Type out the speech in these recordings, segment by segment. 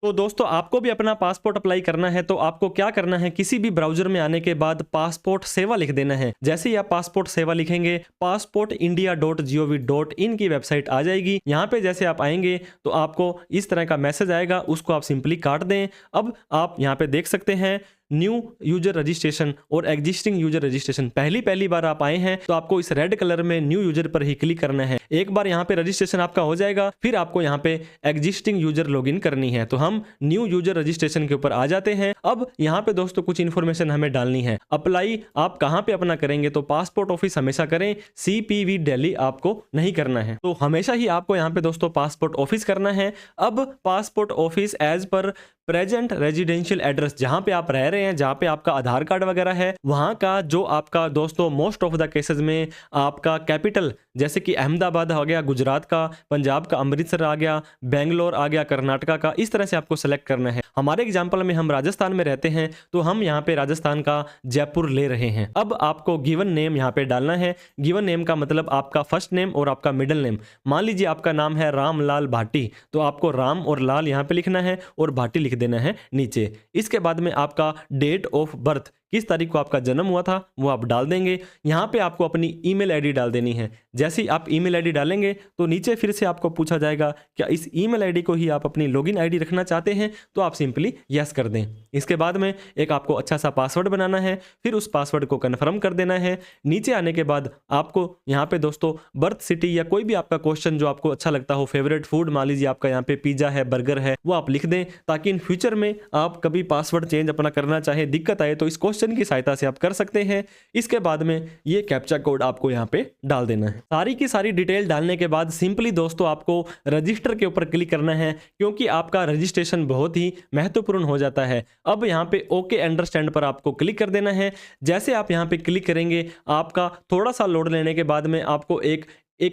तो दोस्तों आपको भी अपना पासपोर्ट अप्लाई करना है तो आपको क्या करना है, किसी भी ब्राउजर में आने के बाद पासपोर्ट सेवा लिख देना है। जैसे ही आप पासपोर्ट सेवा लिखेंगे passportindia.gov.in की वेबसाइट आ जाएगी। यहाँ पे जैसे आप आएंगे तो आपको इस तरह का मैसेज आएगा, उसको आप सिंपली काट दें। अब आप यहाँ पे देख सकते हैं न्यू यूजर रजिस्ट्रेशन और एग्जिस्टिंग यूजर रजिस्ट्रेशन। पहली बार आप आए हैं तो आपको इस रेड कलर में न्यू यूजर पर ही क्लिक करना है। एक बार यहाँ पे रजिस्ट्रेशन आपका हो जाएगा, फिर आपको यहाँ पे एग्जिस्टिंग यूजर लॉगिन करनी है। तो हम न्यू यूजर रजिस्ट्रेशन के ऊपर आ जाते हैं। अब यहाँ पे दोस्तों कुछ इंफॉर्मेशन हमें डालनी है। अप्लाई आप कहाँ पे अपना करेंगे तो पासपोर्ट ऑफिस हमेशा करें, CPV दिल्ली आपको नहीं करना है। तो हमेशा ही आपको यहाँ पे दोस्तों पासपोर्ट ऑफिस करना है। अब passport office as per present residential address, जहां पे आप रह रहे हैं, जहां पे आपका आधार कार्ड वगैरह है, वहां का जो आपका दोस्तों मोस्ट ऑफ द केसेस में आपका कैपिटल जैसे कि अहमदाबाद आ गया गुजरात का, पंजाब का अमृतसर आ गया, बेंगलोर आ गया कर्नाटका का, इस तरह से आपको सेलेक्ट करना है। हमारे एग्जाम्पल में हम राजस्थान में रहते हैं तो हम यहाँ पे राजस्थान का जयपुर ले रहे हैं। अब आपको गिवन नेम यहाँ पे डालना है। गिवन नेम का मतलब आपका फर्स्ट नेम और आपका मिडिल नेम। मान लीजिए आपका नाम है रामलाल भाटी, तो आपको राम और लाल यहाँ पे लिखना है और भाटी लिख देना है नीचे। इसके बाद में आपका डेट ऑफ बर्थ, किस तारीख को आपका जन्म हुआ था वो आप डाल देंगे। यहाँ पे आपको अपनी ईमेल आईडी डाल देनी है। जैसे ही आप ईमेल आईडी डालेंगे तो नीचे फिर से आपको पूछा जाएगा क्या इस ईमेल आईडी को ही आप अपनी लॉगिन आईडी रखना चाहते हैं, तो आप सिंपली यस कर दें। इसके बाद में एक आपको अच्छा सा पासवर्ड बनाना है, फिर उस पासवर्ड को कन्फर्म कर देना है। नीचे आने के बाद आपको यहाँ पे दोस्तों बर्थ सिटी या कोई भी आपका क्वेश्चन जो आपको अच्छा लगता हो, फेवरेट फूड मान लीजिए आपका यहाँ पे पिज्जा है, बर्गर है, वो आप लिख दें ताकि इन फ्यूचर में आप कभी पासवर्ड चेंज अपना करना चाहे, दिक्कत आए तो इस क्वेश्चन की सहायता से आप कर सकते हैं। इसके बाद में ये कैप्चा कोड आपको यहाँ पे डाल देना है। सारी की सारी डिटेल डालने के बाद सिंपली दोस्तों आपको रजिस्टर के ऊपर क्लिक करना है, क्योंकि आपका रजिस्ट्रेशन बहुत ही महत्वपूर्ण हो जाता है। अब यहाँ पे ओके अंडरस्टैंड पर आपको क्लिक कर देना है। जैसे आप यहाँ पे क्लिक करेंगे, आपका थोड़ा सा लोड लेने के बाद में आपको एक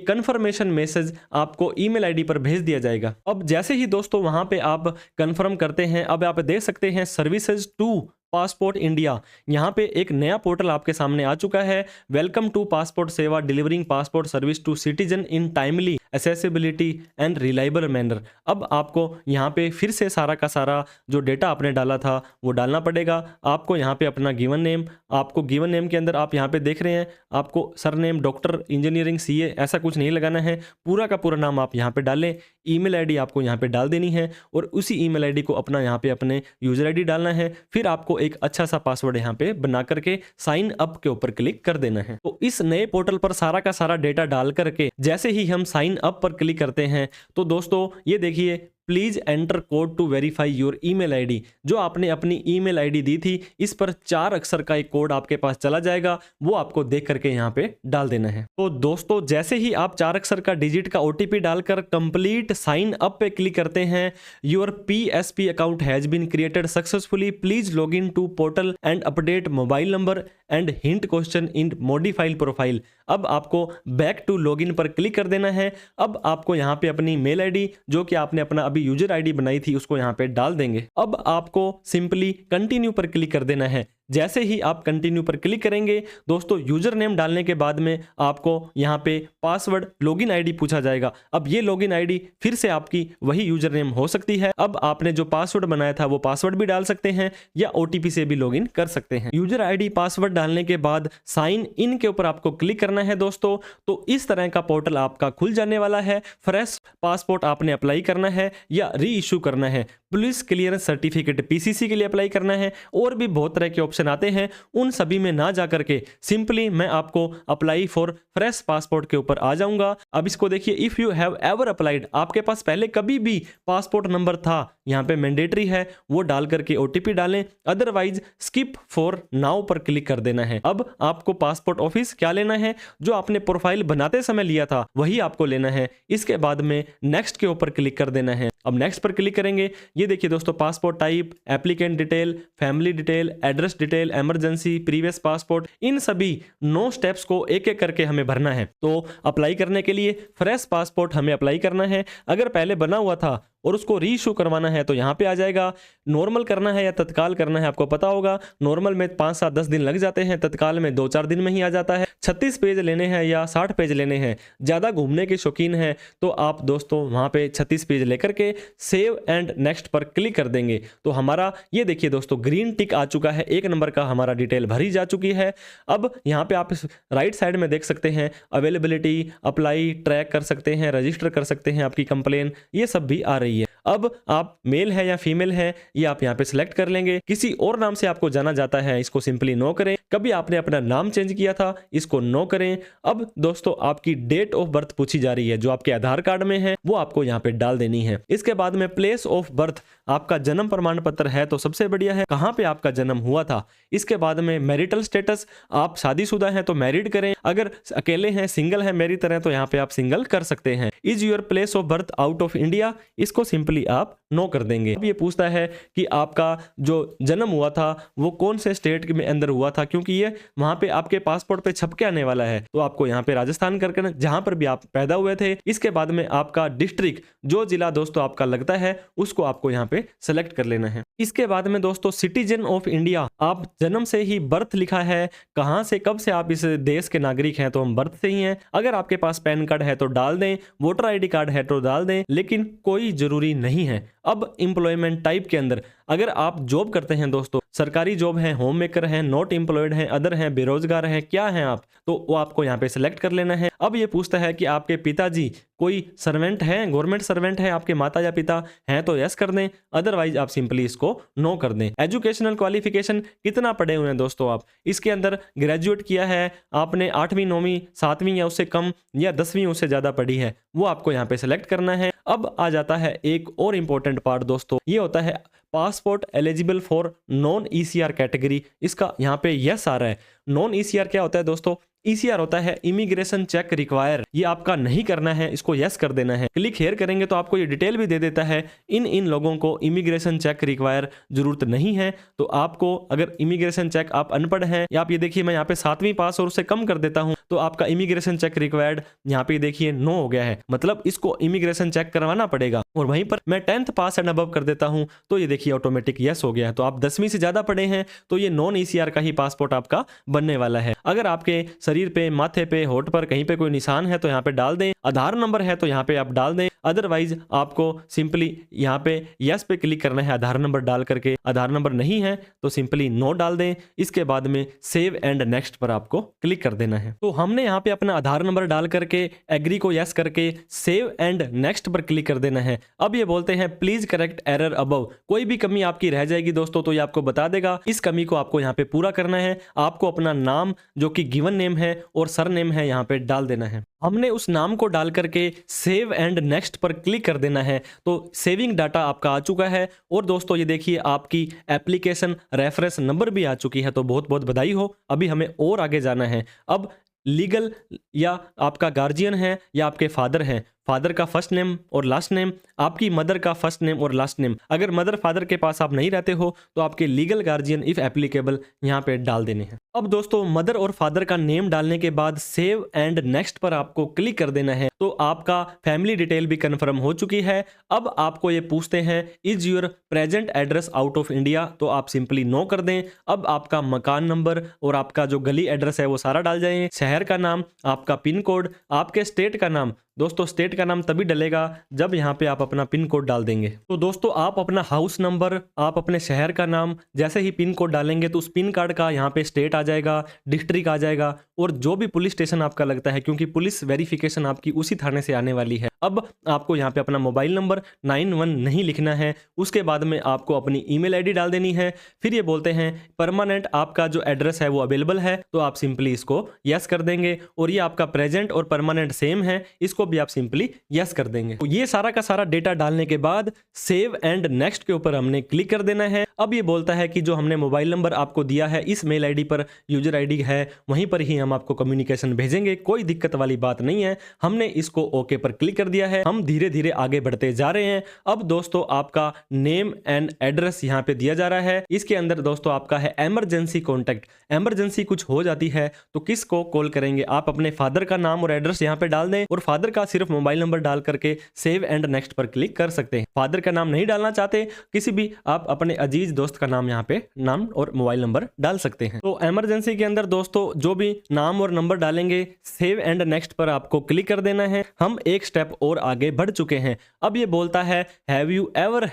कंफर्मेशन मैसेज आपको ईमेल आईडी पर भेज दिया जाएगा। अब जैसे ही दोस्तों वहां पे आप कंफर्म करते हैं, अब आप देख सकते हैं सर्विसेज टू पासपोर्ट इंडिया, यहाँ पे एक नया पोर्टल आपके सामने आ चुका है। Welcome to passport Seva delivering passport service to citizen in timely accessibility and reliable manner. अब आपको यहाँ पे फिर से सारा का सारा जो डेटा आपने डाला था वो डालना पड़ेगा। आपको यहाँ पे अपना गिवन नेम, आपको गिवन नेम के अंदर आप यहाँ पे देख रहे हैं आपको सरनेम डॉक्टर इंजीनियरिंग CA ऐसा कुछ नहीं लगाना है, पूरा का पूरा नाम आप यहाँ पे डालें। ईमेल आईडी आपको यहाँ पे डाल देनी है और उसी ईमेल आईडी को अपना यहाँ पे अपने यूजर आईडी डालना है। फिर आपको एक अच्छा सा पासवर्ड यहाँ पे बना करके साइन अप के ऊपर क्लिक कर देना है। तो इस नए पोर्टल पर सारा का सारा डेटा डाल करके जैसे ही हम साइन अप पर क्लिक करते हैं तो दोस्तों ये देखिए please enter code to verify your email ID. जो आपने अपनी ईमेल आईडी दी थी इस पर 4 अक्षर का एक कोड आपके पास चला जाएगा, वो आपको देख करके यहाँ पे डाल देना है। तो दोस्तों जैसे ही आप 4 अक्षर का डिजिट का OTP डालकर कंप्लीट साइन अप पे क्लिक करते हैं, your PSP account has been created successfully, please log in to portal and update mobile number and hint question in modified profile. अब आपको बैक टू लॉगिन पर click कर देना है। अब आपको यहाँ पे अपनी मेल आईडी जो कि आपने अपना अभी यूजर आईडी बनाई थी उसको यहाँ पे डाल देंगे। अब आपको सिंपली कंटिन्यू पर क्लिक कर देना है। जैसे ही आप कंटिन्यू पर क्लिक करेंगे दोस्तों यूजर नेम डालने के बाद में आपको यहाँ पे पासवर्ड लॉगिन आईडी पूछा जाएगा। अब ये लॉगिन आईडी फिर से आपकी वही यूजर नेम हो सकती है। अब आपने जो पासवर्ड बनाया था वो पासवर्ड भी डाल सकते हैं या OTP से भी लॉगिन कर सकते हैं। यूजर आईडी पासवर्ड डालने के बाद साइन इन के ऊपर आपको क्लिक करना है दोस्तों। तो इस तरह का पोर्टल आपका खुल जाने वाला है। फ्रेश पासपोर्ट आपने अप्लाई करना है या री इशू करना है, पुलिस क्लियरेंस सर्टिफिकेट PCC के लिए अप्लाई करना है, और भी बहुत तरह के ऑप्शन आते हैं। उन सभी में ना जा करके सिंपली मैं आपको अप्लाई फॉर फ्रेश पासपोर्ट के ऊपर आ जाऊंगा। अब इसको देखिए, if you have ever applied, आपके पास पहले कभी भी पासपोर्ट नंबर था, यहाँ पे मैंडेटरी है, वो डाल करके OTP डालें, अदरवाइज स्किप फॉर नाउ पर क्लिक कर देना है। अब आपको पासपोर्ट ऑफिस क्या लेना है, जो आपने प्रोफाइल बनाते समय लिया था वही आपको लेना है। इसके बाद में नेक्स्ट के ऊपर क्लिक कर देना है। अब नेक्स्ट पर क्लिक करेंगे, ये देखिए दोस्तों passport type, applicant detail, family detail, address detail, emergency, previous passport, इन सभी 9 स्टेप्स को एक एक करके हमें भरना है। तो अप्लाई करने के लिए फ्रेश पासपोर्ट हमें अप्लाई करना है। अगर पहले बना हुआ था और उसको री इशू करवाना है तो यहाँ पे आ जाएगा। नॉर्मल करना है या तत्काल करना है आपको पता होगा, नॉर्मल में 5 7 10 दिन लग जाते हैं, तत्काल में 2 4 दिन में ही आ जाता है। 36 पेज लेने हैं या 60 पेज लेने हैं, ज़्यादा घूमने के शौकीन हैं तो आप दोस्तों वहाँ पे 36 पेज लेकर के सेव एंड नेक्स्ट पर क्लिक कर देंगे तो हमारा ये देखिए दोस्तों ग्रीन टिक आ चुका है, 1 नंबर का हमारा डिटेल भरी जा चुकी है। अब यहाँ पे आप राइट साइड में देख सकते हैं अवेलेबिलिटी, अप्लाई, ट्रैक कर सकते हैं, रजिस्टर कर सकते हैं, आपकी कंप्लेन, ये सब भी आ रही है। अब आप मेल है या फीमेल है ये आप यहाँ पे सिलेक्ट कर लेंगे। किसी और नाम से आपको जाना जाता है इसको सिंपली नो करें। कभी आपने अपना नाम चेंज किया था इसको नो करें। अब दोस्तों आपकी डेट ऑफ बर्थ पूछी जा रही है, जो आपके आधार कार्ड में है वो आपको यहाँ पे डाल देनी है। इसके बाद में प्लेस ऑफ बर्थ, आपका जन्म प्रमाण पत्र है तो सबसे बढ़िया है, कहाँ पे आपका जन्म हुआ था। इसके बाद में मैरिटल स्टेटस, आप शादीशुदा हैं तो मैरिड करें, अगर अकेले हैं सिंगल है मेरी तरह तो यहाँ पे आप सिंगल कर सकते हैं। Is your place of birth out of India, इसको सिंपली आप नो कर देंगे। अब ये पूछता है कि आपका जो जन्म हुआ था वो कौन से स्टेट में अंदर हुआ था, क्योंकि ये वहां पे आपके पासपोर्ट पे छप के आने वाला है तो आपको यहाँ पे राजस्थान करके जहां पर भी आप पैदा हुए थे। इसके बाद में आपका डिस्ट्रिक्ट, जो जिला दोस्तों आपका लगता है उसको आपको यहाँ पे सेलेक्ट कर लेना है। इसके बाद में दोस्तों सिटीजन ऑफ इंडिया, आप जन्म से ही बर्थ लिखा है, कहां से कब से आप इस देश के नागरिक हैं तो हम बर्थ से ही हैं। अगर आपके पास पैन कार्ड है तो डाल दें, वोटर आईडी कार्ड है तो डाल दें, लेकिन कोई जरूरी नहीं है। अब एम्प्लॉयमेंट टाइप के अंदर अगर आप जॉब करते हैं दोस्तों, सरकारी जॉब है, होम मेकर हैं, नॉट एम्प्लॉयड हैं, अदर हैं, बेरोजगार हैं, क्या हैं आप, तो वो आपको यहाँ पे सिलेक्ट कर लेना है। अब ये पूछता है कि आपके पिताजी कोई सर्वेंट है, गवर्नमेंट सर्वेंट है, आपके माता या पिता हैं तो यस कर दें, अदरवाइज आप सिंपली इसको नो कर दें। एजुकेशनल क्वालिफिकेशन, कितना पढ़े हुए हैं दोस्तों आप, इसके अंदर ग्रेजुएट किया है आपने, 8वीं 9वीं 7वीं या उससे कम या 10वीं उससे ज्यादा पढ़ी है, वो आपको यहाँ पे सिलेक्ट करना है। अब आ जाता है एक और इंपॉर्टेंट पार्ट दोस्तों, ये होता है passport eligible for non ECR category, इसका यहाँ पे यस आ रहा है। नॉन ईसीआर क्या होता है दोस्तों, ईसीआर होता है इमिग्रेशन चेक रिक्वायर, ये आपका नहीं करना है, इसको यस कर देना है। क्लिक हेयर करेंगे तो आपको ये डिटेल भी दे देता है, इन लोगों को इमिग्रेशन चेक रिक्वायर जरूरत नहीं है। तो आपको अगर इमिग्रेशन चेक आप अनपढ़ हैं, या आप ये देखिए मैं यहाँ पे 7वीं पास और उससे कम कर देता हूँ तो आपका इमिग्रेशन चेक रिक्वायर्ड यहाँ पे देखिए नो हो गया है, मतलब इसको इमिग्रेशन चेक करवाना पड़ेगा। और वहीं पर मैं 10th पास एंड अबव कर देता हूँ तो ये देखिए ऑटोमेटिक यस हो गया है। तो आप 10वीं से ज्यादा पढ़े हैं तो ये नॉन ईसीआर का ही पासपोर्ट आपका बनने वाला है। अगर आपके शरीर पे, माथे पे, होठ पर कहीं पे कोई निशान है तो यहाँ पे डाल दें, आधार नंबर है तो यहाँ पे आप डाल दें, अदरवाइज आपको सिंपली यहाँ पे यस पे क्लिक करना है आधार नंबर डाल करके। आधार नंबर नहीं है तो सिंपली नो डाल दें। इसके बाद में सेव एंड नेक्स्ट पर आपको क्लिक कर देना है। तो हमने यहाँ पे अपना आधार नंबर डाल करके एग्री को यस करके सेव एंड नेक्स्ट पर क्लिक कर देना है। अब ये बोलते हैं प्लीज करेक्ट एरर अबव, कोई भी कमी आपकी रह जाएगी दोस्तों तो ये आपको बता देगा, इस कमी को आपको यहाँ पे पूरा करना है। आपको अपना नाम जो कि गिवन नेम है और सर नेम है यहाँ पे डाल देना है। हमने उस नाम को डाल करके सेव एंड नेक्स्ट पर क्लिक कर देना है। तो सेविंग डाटा आपका आ चुका है। और दोस्तों ये देखिए आपकी एप्लीकेशन रेफरेंस नंबर भी आ चुकी है, तो बहुत बहुत बधाई हो। अभी हमें और आगे जाना है। अब लीगल या आपका गार्जियन है या आपके फादर हैं, फादर का फर्स्ट नेम और लास्ट नेम, आपकी मदर का फर्स्ट नेम और लास्ट नेम। अगर मदर फादर के पास आप नहीं रहते हो तो आपके लीगल गार्जियन इफ एप्लीकेबल यहाँ पे डाल देने हैं। अब दोस्तों मदर और फादर का नेम डालने के बाद सेव एंड नेक्स्ट पर आपको क्लिक कर देना है। तो आपका फैमिली डिटेल भी कंफर्म हो चुकी है। अब आपको ये पूछते हैं is your present address out of India, तो आप सिंपली नो कर दें। अब आपका मकान नंबर और आपका जो गली एड्रेस है वो सारा डाल जाए, शहर का नाम, आपका पिन कोड, आपके स्टेट का नाम। दोस्तों स्टेट का नाम तभी डलेगा जब यहाँ पे आप अपना पिन कोड डाल देंगे। तो दोस्तों आप अपना हाउस नंबर, आप अपने शहर का नाम जैसे ही पिन कोड डालेंगे तो उस पिन कार्ड का यहाँ पे स्टेट आ जाएगा, डिस्ट्रिक्ट आ जाएगा और जो भी पुलिस स्टेशन आपका लगता है, क्योंकि पुलिस वेरिफिकेशन आपकी उसी थाने से आने वाली है। अब आपको यहाँ पे अपना मोबाइल नंबर 91 नहीं लिखना है। उसके बाद में आपको अपनी ईमेल आईडी डाल देनी है। फिर ये बोलते हैं परमानेंट आपका जो एड्रेस है वो अवेलेबल है, तो आप सिंपली इसको यस कर देंगे। और ये आपका प्रेजेंट और परमानेंट सेम है, इसको भी आप सिंपली यस कर देंगे। तो ये सारा का सारा डेटा डालने के बाद सेव एंड नेक्स्ट के ऊपर हमने क्लिक कर देना है। अब ये बोलता है कि जो हमने मोबाइल नंबर आपको दिया है इस मेल आईडी पर यूजर आईडी है, वहीं पर ही हम आपको कम्युनिकेशन भेजेंगे, कोई दिक्कत वाली बात नहीं है। हमने इसको ओके पर क्लिक कर दिया है, हम धीरे धीरे आगे बढ़ते जा रहे हैं। अब दोस्तों आपका नेम एंड एड्रेस यहाँ पे दिया जा रहा है। इसके अंदर दोस्तों आपका है इमरजेंसी कॉन्टैक्ट। इमरजेंसी कुछ हो जाती है तो किसको कॉल करेंगे, आप अपने फादर का नाम और एड्रेस यहाँ पे डाल दें और फादर का सिर्फ मोबाइल नंबर डाल करके सेव एंड नेक्स्ट पर क्लिक कर सकते हैं। फादर का नाम नहीं डालना चाहते, किसी भी आप अपने अजीज दोस्त का नाम यहाँ पे नाम और मोबाइल नंबर डाल सकते हैं। तो इमरजेंसी के अंदर दोस्तों जो भी नाम और नंबर डालेंगे सेव एंड नेक्स्ट पर आपको क्लिक कर देना है। हम एक स्टेप और आगे बढ़ चुके हैं। अब ये बोलता है have you ever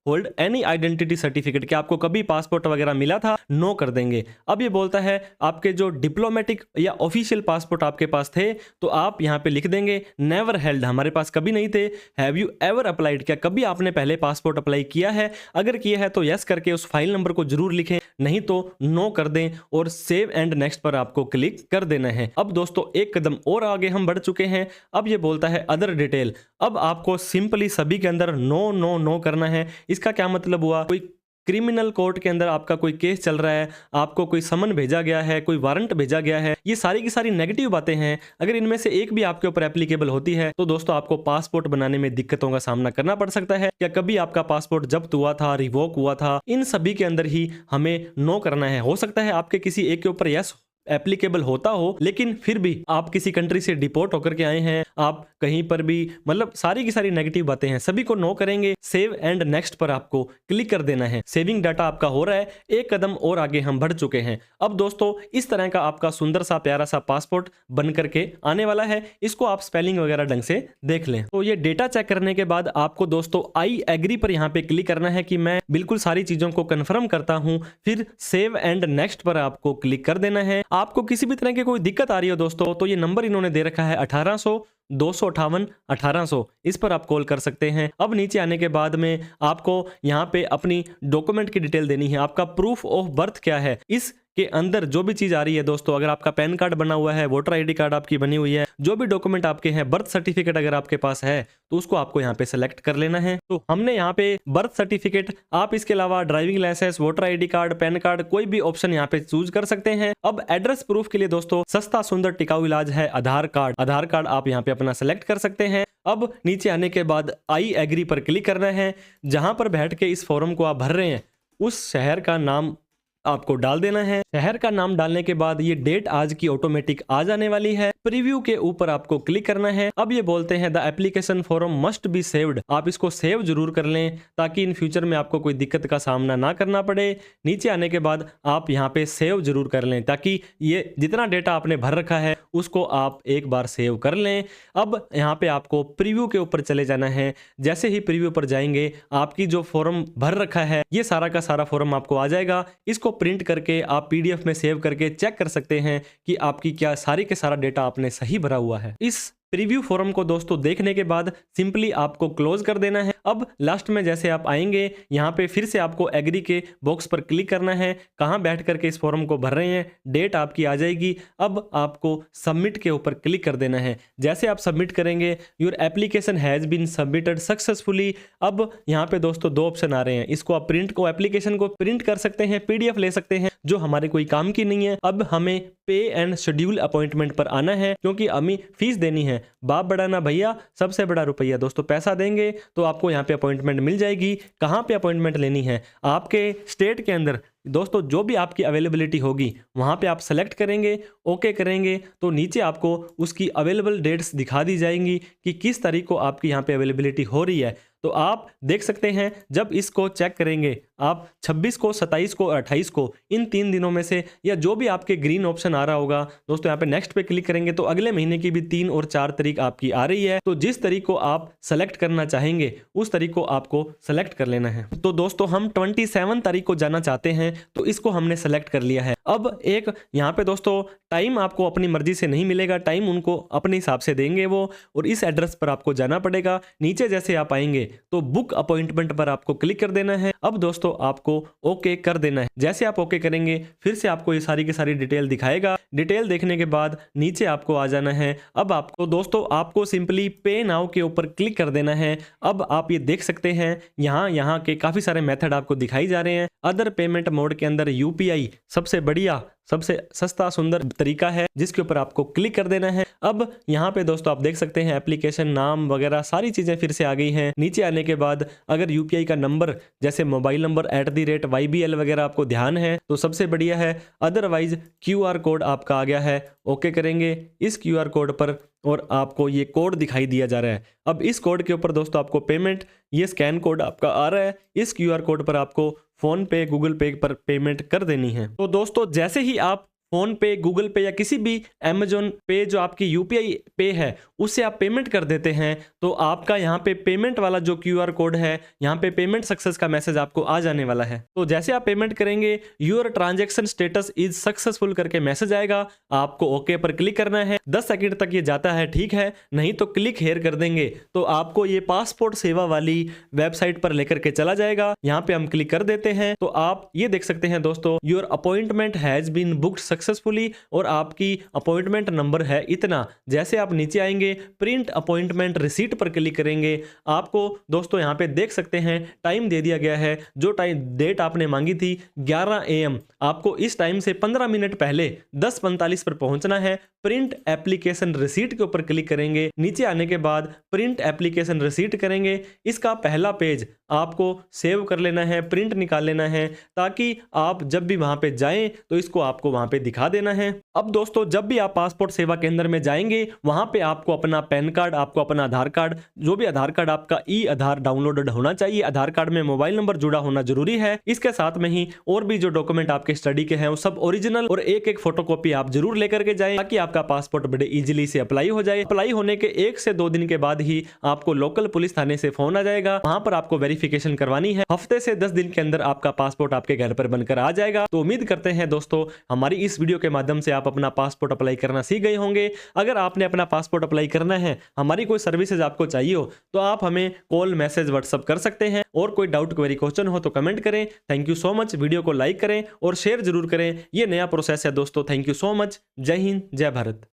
hold any identity certificate, कि आपको कभी पासपोर्ट वगैरह मिला था, नो कर देंगे। अब ये बोलता है आपके जो डिप्लोमेटिक या ऑफिशियल पासपोर्ट आपके पास थे तो आप यहाँ पे लिख देंगे नेवर हेल्ड, हमारे पास कभी नहीं थे। हैव यू एवर अप्लाइड, क्या कभी आपने पहले पासपोर्ट अप्लाई किया है, अगर किया है तो यस करके उस फाइल नंबर को जरूर लिखें, नहीं तो नो कर दें और सेव एंड नेक्स्ट पर आपको क्लिक कर देना है। अब दोस्तों एक कदम और आगे हम बढ़ चुके हैं। अब ये बोलता है अदर डिटेल। अब आपको सिंपली सभी के अंदर नो नो नो करना है। इसका क्या मतलब हुआ, कोई क्रिमिनल कोर्ट के अंदर आपका कोई केस चल रहा है, आपको कोई समन भेजा गया है, कोई वारंट भेजा गया है, ये सारी की सारी नेगेटिव बातें हैं। अगर इनमें से एक भी आपके ऊपर एप्लीकेबल होती है तो दोस्तों आपको पासपोर्ट बनाने में दिक्कतों का सामना करना पड़ सकता है। क्या कभी आपका पासपोर्ट जब्त हुआ था, रिवोक हुआ था, इन सभी के अंदर ही हमें नो करना है। हो सकता है आपके किसी एक के ऊपर यस एप्लीकेबल होता हो, लेकिन फिर भी आप किसी कंट्री से डिपोर्ट होकर के आए हैं, आप कहीं पर भी मतलब सारी की सारी नेगेटिव बातें हैं, सभी को नो करेंगे। सेव एंड नेक्स्ट पर आपको क्लिक कर देना है। सेविंग डाटा आपका हो रहा है, एक कदम और आगे हम बढ़ चुके हैं। अब दोस्तों इस तरह का आपका सुंदर सा प्यारा सा पासपोर्ट बन करके आने वाला है। इसको आप स्पेलिंग वगैरह ढंग से देख लें। तो ये डेटा चेक करने के बाद आपको दोस्तों आई एग्री पर यहाँ पे क्लिक करना है कि मैं बिल्कुल सारी चीजों को कंफर्म करता हूं। फिर सेव एंड नेक्स्ट पर आपको क्लिक कर देना है। आपको किसी भी तरह की कोई दिक्कत आ रही हो दोस्तों तो ये नंबर इन्होंने दे रखा है 1800 258 1800, इस पर आप कॉल कर सकते हैं। अब नीचे आने के बाद में आपको यहाँ पे अपनी डॉक्यूमेंट की डिटेल देनी है। आपका प्रूफ ऑफ बर्थ क्या है, इस के अंदर जो भी चीज आ रही है दोस्तों, अगर आपका पैन कार्ड बना हुआ है, वोटर आईडी कार्ड आपकी बनी हुई है, जो भी डॉक्यूमेंट आपके हैं, बर्थ सर्टिफिकेट अगर आपके पास है तो उसको आपको यहाँ पे सेलेक्ट कर लेना है। तो हमने यहाँ पे बर्थ सर्टिफिकेट, आप इसके अलावा driving licence, voter ID card, PAN card, कोई भी ऑप्शन यहाँ पे चूज कर सकते हैं। अब एड्रेस प्रूफ के लिए दोस्तों सस्ता सुंदर टिकाऊ इलाज है आधार कार्ड। आधार कार्ड आप यहाँ पे अपना सेलेक्ट कर सकते हैं। अब नीचे आने के बाद आई एग्री पर क्लिक करना है। जहां पर बैठ के इस फॉर्म को आप भर रहे हैं उस शहर का नाम आपको डाल देना है। शहर का नाम डालने के बाद ये डेट आज की ऑटोमेटिक आ जाने वाली है। प्रीव्यू के ऊपर आपको क्लिक करना है। अब ये बोलते हैं the application form must be saved, आप इसको सेव जरूर कर लें ताकि इन फ्यूचर में आपको कोई दिक्कत का सामना ना करना पड़े। नीचे आने के बाद आप यहाँ पे सेव जरूर कर लें ताकि ये जितना डेटा आपने भर रखा है उसको आप एक बार सेव कर लें। अब यहाँ पे आपको प्रीव्यू के ऊपर चले जाना है। जैसे ही प्रीव्यू पर जाएंगे आपकी जो फॉर्म भर रखा है ये सारा का सारा फॉर्म आपको आ जाएगा। इसको प्रिंट करके आप पीडीएफ में सेव करके चेक कर सकते हैं कि आपकी क्या सारी के सारा डेटा आपने सही भरा हुआ है। इस प्रीव्यू फॉर्म को दोस्तों देखने के बाद सिंपली आपको क्लोज कर देना है। अब लास्ट में जैसे आप आएंगे यहाँ पे फिर से आपको एग्री के बॉक्स पर क्लिक करना है। कहाँ बैठ करके इस फॉर्म को भर रहे हैं, डेट आपकी आ जाएगी। अब आपको सबमिट के ऊपर क्लिक कर देना है। जैसे आप सबमिट करेंगे your application has been submitted successfully. अब यहाँ पे दोस्तों दो ऑप्शन आ रहे हैं, इसको आप प्रिंट को एप्लीकेशन को प्रिंट कर सकते हैं, पीडीएफ ले सकते हैं जो हमारे कोई काम की नहीं है। अब हमें पे एंड शेड्यूल अपॉइंटमेंट पर आना है क्योंकि हमें फीस देनी है। बाप बड़ा ना भैया, सबसे बड़ा रुपया दोस्तों। पैसा देंगे तो आपको यहाँ पे अपॉइंटमेंट मिल जाएगी। कहाँ पे अपॉइंटमेंट लेनी है, आपके स्टेट के अंदर दोस्तों जो भी आपकी अवेलेबिलिटी होगी वहाँ पे आप सेलेक्ट करेंगे, ओके करेंगे तो नीचे आपको उसकी अवेलेबल डेट्स दिखा दी जाएंगी कि किस तारीख को आपकी यहाँ पे अवेलेबिलिटी हो रही है। तो आप देख सकते हैं जब इसको चेक करेंगे आप 26 को, 27 को और 28 को, इन 3 दिनों में से या जो भी आपके ग्रीन ऑप्शन आ रहा होगा दोस्तों, यहाँ पे नेक्स्ट पे क्लिक करेंगे तो अगले महीने की भी 3 और 4 तारीख आपकी आ रही है। तो जिस तारीख को आप सेलेक्ट करना चाहेंगे उस तारीख को आपको सेलेक्ट कर लेना है। तो दोस्तों हम 27 तारीख को जाना चाहते हैं तो इसको हमने सेलेक्ट कर लिया है। अब एक यहाँ पे दोस्तों टाइम आपको अपनी मर्जी से नहीं मिलेगा, टाइम उनको अपने हिसाब से देंगे वो, और इस एड्रेस पर आपको जाना पड़ेगा। नीचे जैसे आप आएंगे तो बुक अपॉइंटमेंट पर आपको क्लिक कर देना है। अब दोस्तों आपको ओके कर देना है। जैसे आप ओके करेंगे फिर से आपको ये सारी की सारी डिटेल दिखाएगा। डिटेल देखने के बाद नीचे आपको आ जाना है। अब आपको दोस्तों आपको सिंपली पे नाउ के ऊपर क्लिक कर देना है। अब आप ये देख सकते हैं यहाँ के काफी सारे मेथड आपको दिखाई जा रहे हैं। अदर पेमेंट मोड के अंदर यूपीआई सबसे बढ़िया, सबसे सस्ता सुंदर तरीका है, जिसके ऊपर आपको क्लिक कर देना है। अब यहाँ पे दोस्तों आप देख सकते हैं एप्लीकेशन नाम वगैरह सारी चीजें फिर से आ गई हैं। नीचे आने के बाद अगर यूपीआई का नंबर जैसे मोबाइल नंबर @YBL वगैरह आपको ध्यान है तो सबसे बढ़िया है। अदरवाइज QR कोड आपका आ गया है, ओके करेंगे इस QR कोड पर और आपको ये कोड दिखाई दिया जा रहा है। अब इस कोड के ऊपर दोस्तों आपको पेमेंट, ये स्कैन कोड आपका आ रहा है, इस QR कोड पर आपको फोन पे, गूगल पे पर पेमेंट कर देनी है। तो दोस्तों जैसे ही आप फोन पे, गूगल पे या किसी भी अमेजोन पे जो आपकी यूपीआई पे है उससे आप पेमेंट कर देते हैं तो आपका यहाँ पे पेमेंट वाला जो QR कोड है, यहाँ पे पेमेंट सक्सेस का मैसेज आपको आ जाने वाला है। तो जैसे आप पेमेंट करेंगे your transaction status is successful करके मैसेज आएगा, आपको ओके पर क्लिक करना है। 10 सेकंड तक ये जाता है, ठीक है, नहीं तो क्लिक हेयर कर देंगे तो आपको ये पासपोर्ट सेवा वाली वेबसाइट पर लेकर के चला जाएगा। यहाँ पे हम क्लिक कर देते हैं तो आप ये देख सकते हैं दोस्तों, your appointment has been booked successfully और आपकी अपॉइंटमेंट नंबर है इतना। जैसे आप नीचे आएंगे प्रिंट अपॉइंटमेंट रिसीट पर क्लिक करेंगे, आपको दोस्तों यहाँ पे देख सकते हैं टाइम दे दिया गया है। जो टाइम डेट आपने मांगी थी 11 AM, आपको इस टाइम से 15 मिनट पहले 10:45 पर पहुंचना है। प्रिंट एप्लीकेशन रिसीट के ऊपर क्लिक करेंगे, नीचे आने के बाद प्रिंट एप्लीकेशन रिसीट करेंगे। इसका पहला पेज आपको सेव कर लेना है, प्रिंट निकाल लेना है ताकि आप जब भी वहां पे जाएं तो इसको आपको वहां पे दिखा देना है। अब दोस्तों जब भी आप पासपोर्ट सेवा केंद्र में जाएंगे वहां पे आपको अपना पैन कार्ड, आपको अपना आधार कार्ड, जो भी आधार कार्ड आपका आधार डाउनलोडेड होना चाहिए, आधार कार्ड में मोबाइल नंबर जुड़ा होना जरूरी है। इसके साथ में ही और भी जो डॉक्यूमेंट आपके स्टडी के हैं वो सब ओरिजिनल और एक एक फोटोकॉपी आप जरूर लेकर के जाएं ताकि आपका पासपोर्ट बड़े इजीली से अप्लाई हो जाए। अप्लाई होने के 1 से 2 दिन के बाद ही आपको लोकल पुलिस थाने से फोन आ जाएगा, वहां पर आपको वेरिफिकेशन करवानी है। हफ्ते से 10 दिन के अंदर आपका पासपोर्ट आपके घर पर बनकर आ जाएगा। तो उम्मीद करते हैं दोस्तों हमारी इस वीडियो के माध्यम से आप अपना पासपोर्ट अप्लाई करना सीख गए होंगे। अगर आपने अपना पासपोर्ट अप्लाई करना है, हमारी कोई सर्विसेज आपको चाहिए हो तो आप हमें कॉल, मैसेज, व्हाट्सएप कर सकते हैं और कोई डाउट, क्वेरी, क्वेश्चन हो तो कमेंट करें। Thank you so much. Video को लाइक करें और शेयर जरूर करें। ये नया प्रोसेस है दोस्तों। Thank you so much. जय हिंद, जय भारत।